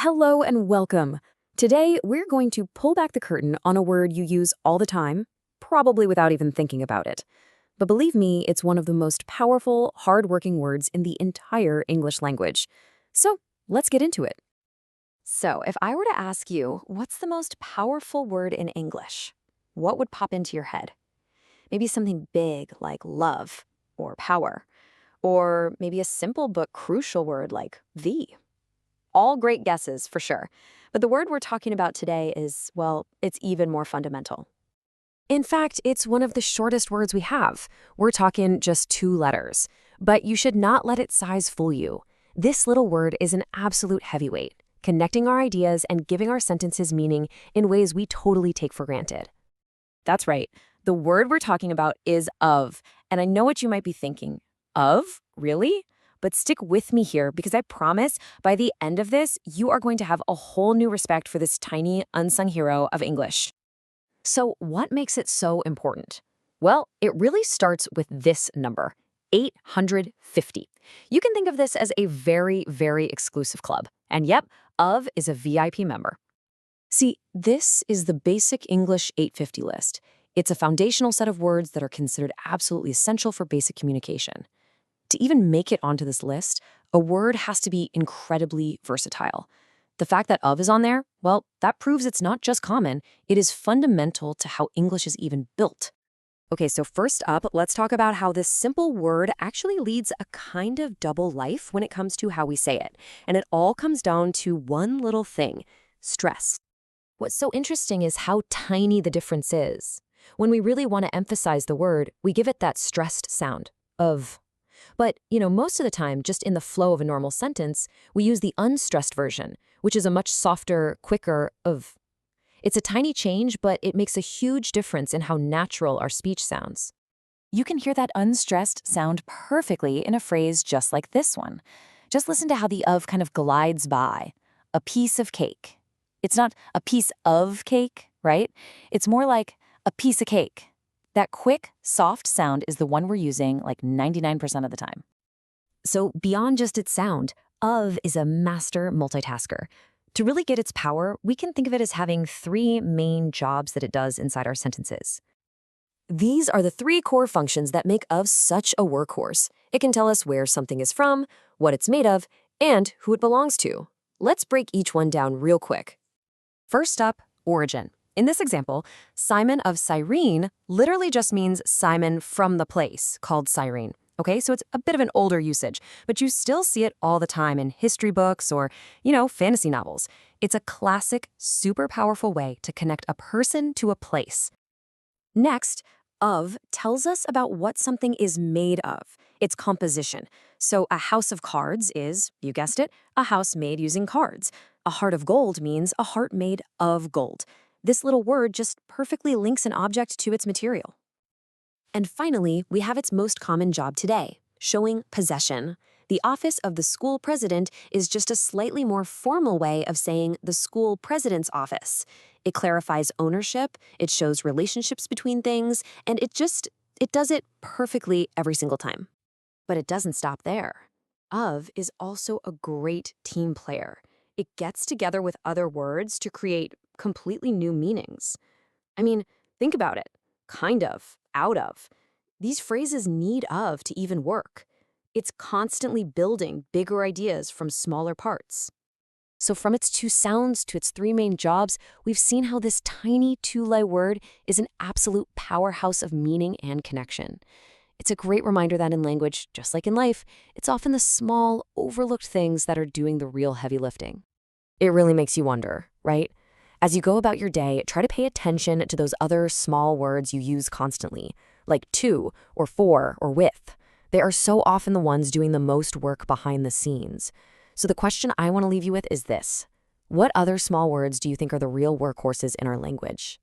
Hello and welcome. Today, we're going to pull back the curtain on a word you use all the time, probably without even thinking about it. But believe me, it's one of the most powerful, hard-working words in the entire English language. So let's get into it. So, if I were to ask you, what's the most powerful word in English? What would pop into your head? Maybe something big like love or power, or maybe a simple but crucial word like the. All great guesses for sure. But the word we're talking about today is, well, it's even more fundamental. In fact, it's one of the shortest words we have. We're talking just 2 letters. But you should not let its size fool you. This little word is an absolute heavyweight, connecting our ideas and giving our sentences meaning in ways we totally take for granted. That's right. The word we're talking about is of. And I know what you might be thinking. Of? Really? But stick with me here because I promise by the end of this, you are going to have a whole new respect for this tiny, unsung hero of English. So what makes it so important? Well, it really starts with this number, 850. You can think of this as a very, very exclusive club. And yep, of is a VIP member. See, this is the basic English 850 list. It's a foundational set of words that are considered absolutely essential for basic communication. To even make it onto this list, a word has to be incredibly versatile. The fact that of is on there, well, that proves it's not just common, it is fundamental to how English is even built. Okay, so first up, let's talk about how this simple word actually leads a kind of double life when it comes to how we say it. And it all comes down to one little thing, stress. What's so interesting is how tiny the difference is. When we really want to emphasize the word, we give it that stressed sound, of. But, most of the time, just in the flow of a normal sentence, we use the unstressed version, which is a much softer, quicker of. It's a tiny change, but it makes a huge difference in how natural our speech sounds. You can hear that unstressed sound perfectly in a phrase just like this one. Just listen to how the of kind of glides by. A piece of cake. It's not a piece of cake, right? It's more like a piece of cake. That quick, soft sound is the one we're using like 99% of the time. So beyond just its sound, of is a master multitasker. To really get its power, we can think of it as having 3 main jobs that it does inside our sentences. These are the 3 core functions that make of such a workhorse. It can tell us where something is from, what it's made of, and who it belongs to. Let's break each one down real quick. First up, origin. In this example, Simon of Cyrene literally just means Simon from the place, called Cyrene. Okay, so it's a bit of an older usage, but you still see it all the time in history books or, fantasy novels. It's a classic, super powerful way to connect a person to a place. Next, of tells us about what something is made of, its composition. So a house of cards is, you guessed it, a house made using cards. A heart of gold means a heart made of gold. This little word just perfectly links an object to its material. And finally, we have its most common job today, showing possession. The office of the school president is just a slightly more formal way of saying the school president's office. It clarifies ownership, it shows relationships between things, and it does it perfectly every single time. But it doesn't stop there. Of is also a great team player. It gets together with other words to create completely new meanings. I mean, think about it. Kind of, out of. These phrases need of to even work. It's constantly building bigger ideas from smaller parts. So from its 2 sounds to its 3 main jobs, we've seen how this tiny 2-letter word is an absolute powerhouse of meaning and connection. It's a great reminder that in language, just like in life, it's often the small, overlooked things that are doing the real heavy lifting. It really makes you wonder, right? As you go about your day, try to pay attention to those other small words you use constantly, like to, or for, or with. They are so often the ones doing the most work behind the scenes. So the question I want to leave you with is this. What other small words do you think are the real workhorses in our language?